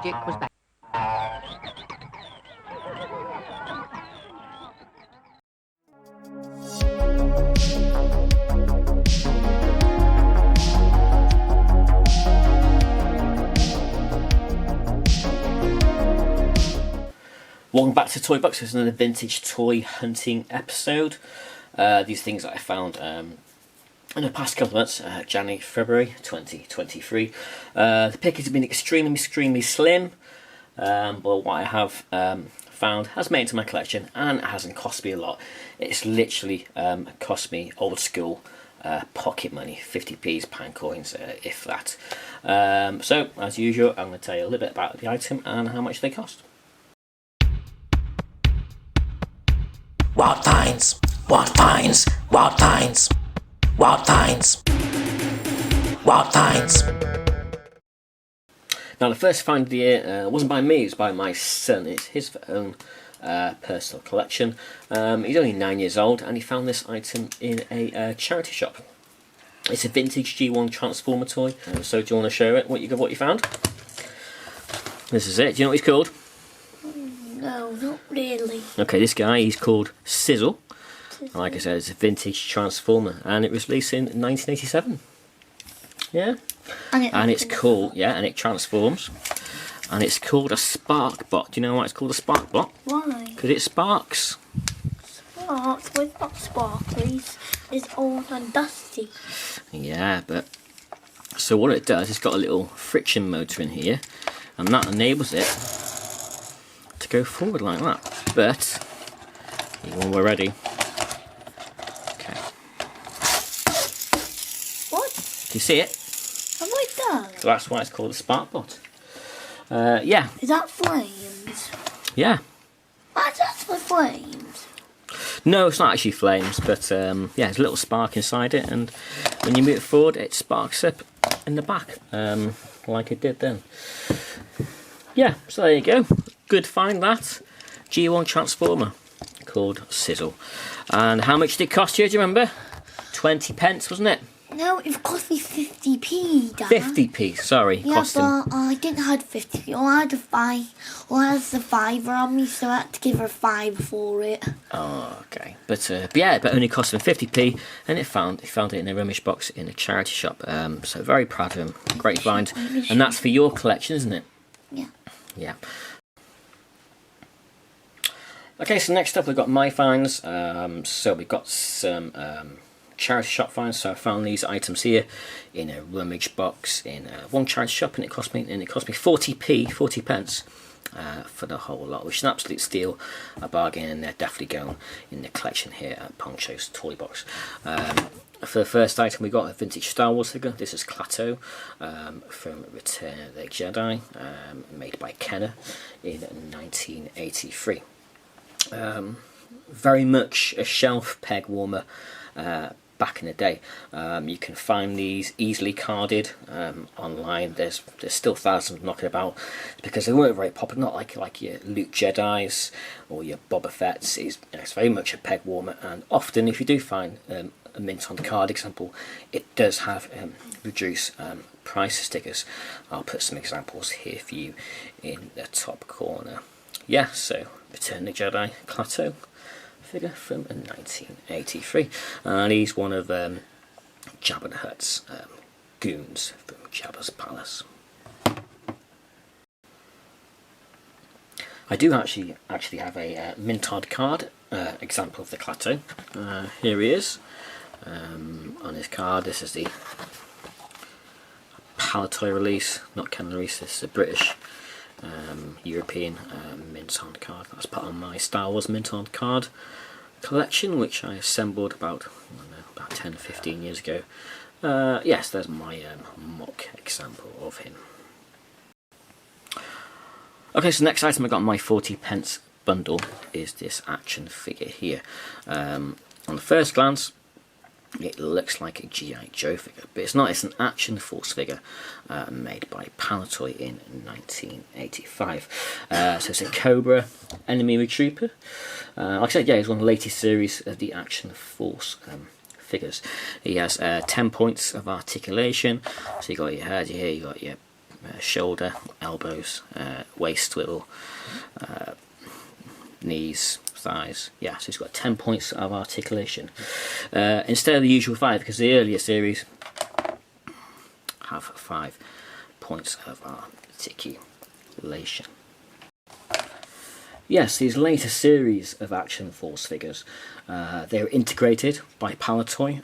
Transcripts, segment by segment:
Dick was back. Welcome back to Toy Box. This is another vintage toy hunting episode. These things that I found in the past couple of months, January, February 2023. The pickings have been extremely slim, but what I have found has made it to my collection and it hasn't cost me a lot. It's literally cost me old school pocket money, 50p's, pound coins, if that. So, as usual, I'm going to tell you a little bit about the item and how much they cost. Wild finds, wild finds, wild finds, wild finds, wild finds. Now the first find of the year wasn't by me, it was by my son. It's his own personal collection. He's only 9 years old and he found this item in a charity shop. It's a vintage G1 Transformer toy. So do you want to show it, what you found? This is it. Do you know what he's called? No, not really. Okay, this guy, he's called Sizzle. Like I said, it's a vintage Transformer and it was released in 1987. Yeah. And it's cool, yeah, and it transforms. And it's called a spark bot. Do you know why it's called a spark bot? Why? Because it sparks. Sparks? With not sparklies. It's old and dusty. Yeah, but so what it does, it's got a little friction motor in here, and that enables it to go forward like that. But when we're ready, okay. What? Do you see it? Have I done? So that's why it's called a spark bot. Yeah. Is that flames? Yeah. That's for flames. No, it's not actually flames, but yeah, there's a little spark inside it, and when you move it forward, it sparks up in the back, like it did then. Yeah, so there you go. Good find, that. G1 Transformer called Sizzle. And how much did it cost you, do you remember? 20p, wasn't it? No, it cost me 50p, Dad. 50p, sorry. Yeah, cost him. but I didn't have 50p. I had a fiver on me, so I had to give her 5 for it. Oh, okay. But yeah, but only cost him 50p, and he found it in a rummage box in a charity shop. So very proud of him. Great find. And that's for your collection, isn't it? Yeah. Yeah. Okay, so next up we've got my finds. So we've got some charity shop finds. So I found these items here in a rummage box in one charity shop, and it cost me 40p for the whole lot, which is an absolute steal, a bargain, and they're definitely going in the collection here at Poncho's Toy Box. For the first item, we got a vintage Star Wars figure. This is Klaatu from Return of the Jedi, made by Kenner in 1983. Very much a shelf peg warmer back in the day. You can find these easily carded online. There's still thousands knocking about because they weren't very popular. Not like your Luke Jedis or your Boba Fett's. It's very much a peg warmer, and often if you do find a mint on card example, it does have reduced price stickers. I'll put some examples here for you in the top corner. Yeah, so Return of the Jedi Klaatu figure from 1983, and he's one of Jabba the Hutt's goons from Jabba's palace. I do actually have a mint-on card example of the Klaatu. Here he is on his card. This is the Palatoy release, not Canon release. This is a British European mint-on card. That's part of my Star Wars mint-on card collection, which I assembled about 10-15 years ago. Yes, there's my mock example of him. Okay, so next item I got in my 40p bundle is this action figure here. On the first glance, it looks like a G.I. Joe figure, but it's not. It's an Action Force figure made by Palatoy in 1985. So it's a Cobra enemy trooper. Like I said, yeah, it's one of the latest series of the Action Force figures. He has 10 points of articulation. So you got your head here, you got your shoulder, elbows, waist swivel, knees, thighs. Yeah, so it's got 10 points of articulation instead of the usual 5, because the earlier series have 5 points of articulation. Yes, these later series of Action Force figures, they're integrated by Palitoy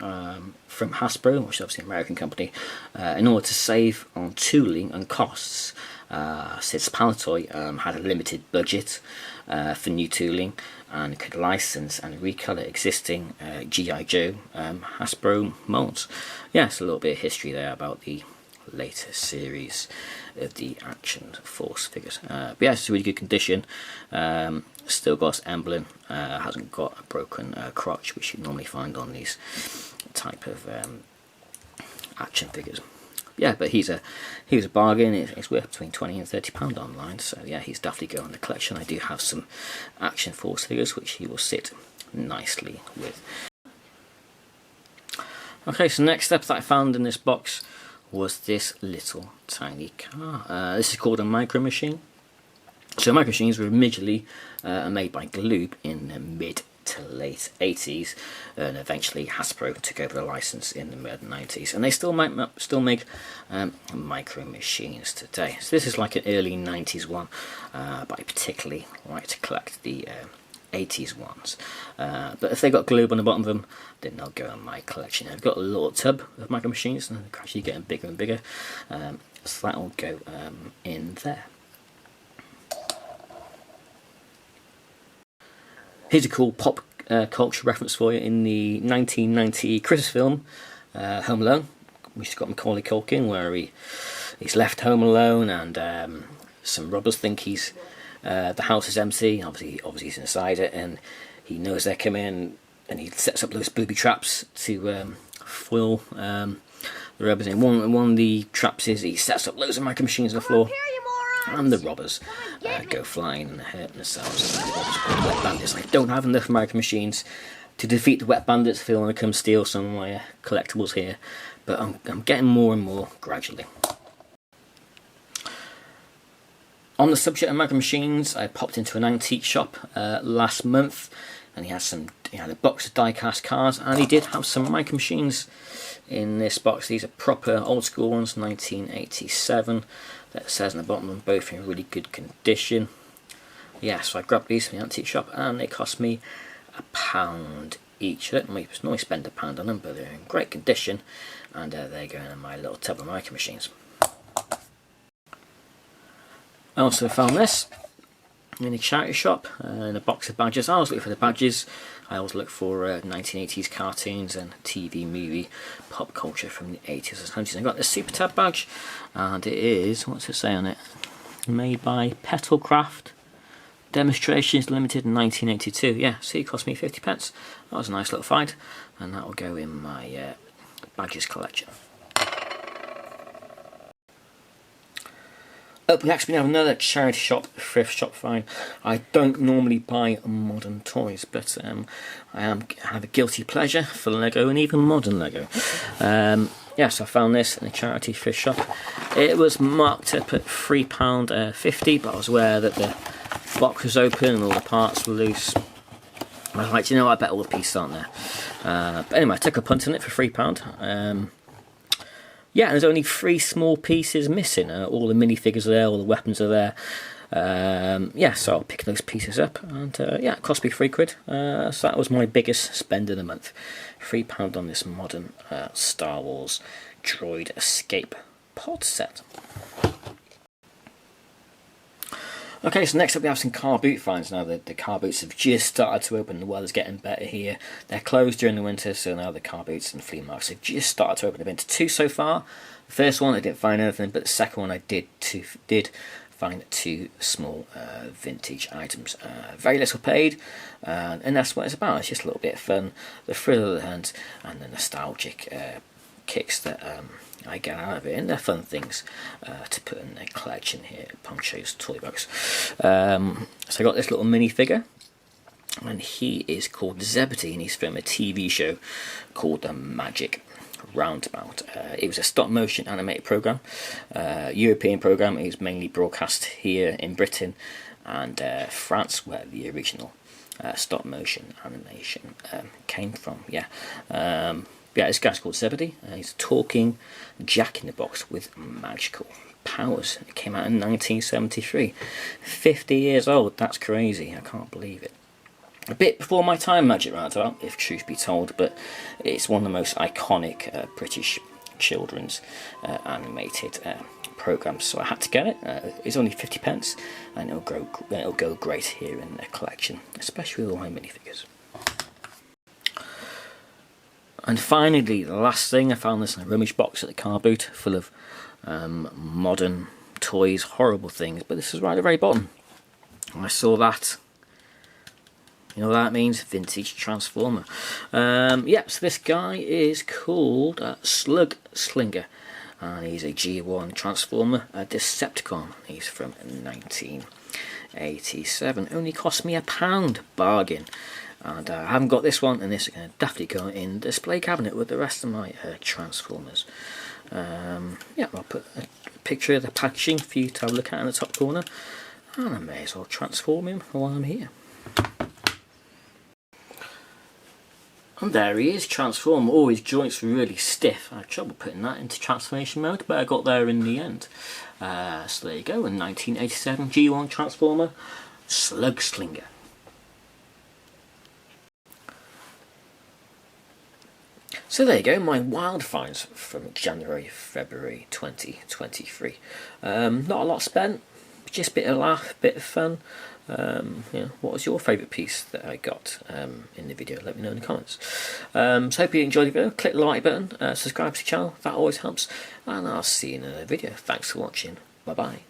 from Hasbro, which is obviously an American company, in order to save on tooling and costs. Since Palitoy had a limited budget for new tooling and could license and recolour existing G.I. Joe Hasbro molds. Yes, a little bit of history there about the later series of the Action Force figures. But yeah, it's a really good condition. Still got its emblem. Hasn't got a broken crotch, which you normally find on these type of action figures. Yeah, but he's a bargain. It's worth between £20 and £30 online. So yeah, he's definitely going in the collection. I do have some Action Force figures, which he will sit nicely with. Okay, so next up that I found in this box was this little tiny car. This is called a Micro Machine. So Micro Machines were originally made by Gloob in the mid to late 80s, and eventually Hasbro took over the license in the mid 90s, and they still make Micro Machines today. So this is like an early 90s one, but I particularly like to collect the 80s ones. But if they got Gloob on the bottom of them, then they'll go in my collection. I've got a little tub of Micro Machines, and they're actually getting bigger and bigger, so that'll go in there. Here's a cool pop culture reference for you. In the 1990 Christmas film Home Alone, which has got Macaulay Culkin, where he's left home alone, and some robbers think the house is empty. Obviously he's inside it, and he knows they're coming, and he sets up those booby traps to foil the robbers. And one of the traps is he sets up loads of Micro Machines on the floor, and the robbers go flying and hurt themselves. And the robbers are called Wet Bandits. I don't have enough Micro Machines to defeat the Wet Bandits if they want to come steal some of my collectibles here, but I'm getting more and more gradually. On the subject of Micro Machines, I popped into an antique shop last month, and he had a box of die-cast cars, and he did have some Micro Machines in this box. These are proper old school ones, 1987. That says on the bottom of them, both in really good condition. Yeah, so I grabbed these from the antique shop, and they cost me £1 each. I don't normally spend £1 on them, but they're in great condition, and they're going in my little tub of Micro Machines. I also found this in a charity shop, in a box of badges. I always look for the badges. I always look for 1980s cartoons and TV movie pop culture from the 80s and 70s. I got this Super Tab badge, and it is, what's it say on it? Made by Petalcraft. Demonstrations Limited in 1982. Yeah, see, it cost me 50p. That was a nice little find, and that will go in my badges collection. Up next we have another charity shop, thrift shop find. I don't normally buy modern toys, but I have a guilty pleasure for Lego, and even modern Lego. Yes, I found this in a charity thrift shop. It was marked up at £3.50, but I was aware that the box was open and all the parts were loose. I was like, you know, I bet all the pieces aren't there. But anyway, I took a punt on it for £3. Yeah, there's only 3 small pieces missing. All the minifigures are there, all the weapons are there. Yeah, so I'll pick those pieces up, and yeah, it cost me £3. So that was my biggest spend of the month. £3 on this modern Star Wars Droid Escape pod set. Okay, so next up we have some Carboot finds. Now the Carboots have just started to open, the weather's getting better here. They're closed during the winter, so now the Carboots and flea markets have just started to open. I've been to 2 so far. The first one I didn't find anything, but the second one I did find 2 small vintage items. Very little paid, and that's what it's about. It's just a little bit of fun, the thrill of the hunt, and the nostalgic kicks that I get out of it, and they're fun things to put in their collection here at Poncho's Toy Box. So I got this little minifigure, and he is called Zebedee, and he's from a TV show called The Magic roundabout. It was a stop motion animated program, European program. It was mainly broadcast here in Britain and France, where the original stop motion animation came from. Yeah, this guy's called Zebedee. He's a talking Jack in the Box with magical powers. It came out in 1973. 50 years old. That's crazy. I can't believe it. A bit before my time, Magic Roundabout, if truth be told, but it's one of the most iconic British children's animated programs, so I had to get it. It's only 50p, and it'll go great here in the collection, especially with all my minifigures. And finally, the last thing, I found this in a rummage box at the car boot, full of modern toys, horrible things, but this is right at the very bottom. And I saw that. You know what that means? Vintage Transformer. So this guy is called Slug Slinger, and he's a G1 Transformer, a Decepticon. He's from 1987. Only cost me £1, bargain. And I haven't got this one, and this is going to definitely go in the display cabinet with the rest of my Transformers. I'll put a picture of the packaging for you to have a look at in the top corner, and I may as well transform him while I'm here. And there he is, transformed. All his joints were really stiff. I had trouble putting that into transformation mode, but I got there in the end. So there you go, a 1987 G1 Transformer, Slug Slinger. So there you go, my wild finds from January, February 2023. Not a lot spent, just a bit of laugh, bit of fun. What was your favourite piece that I got in the video? Let me know in the comments. So hope you enjoyed the video. Click the like button, subscribe to the channel, that always helps, and I'll see you in another video. Thanks for watching. Bye bye.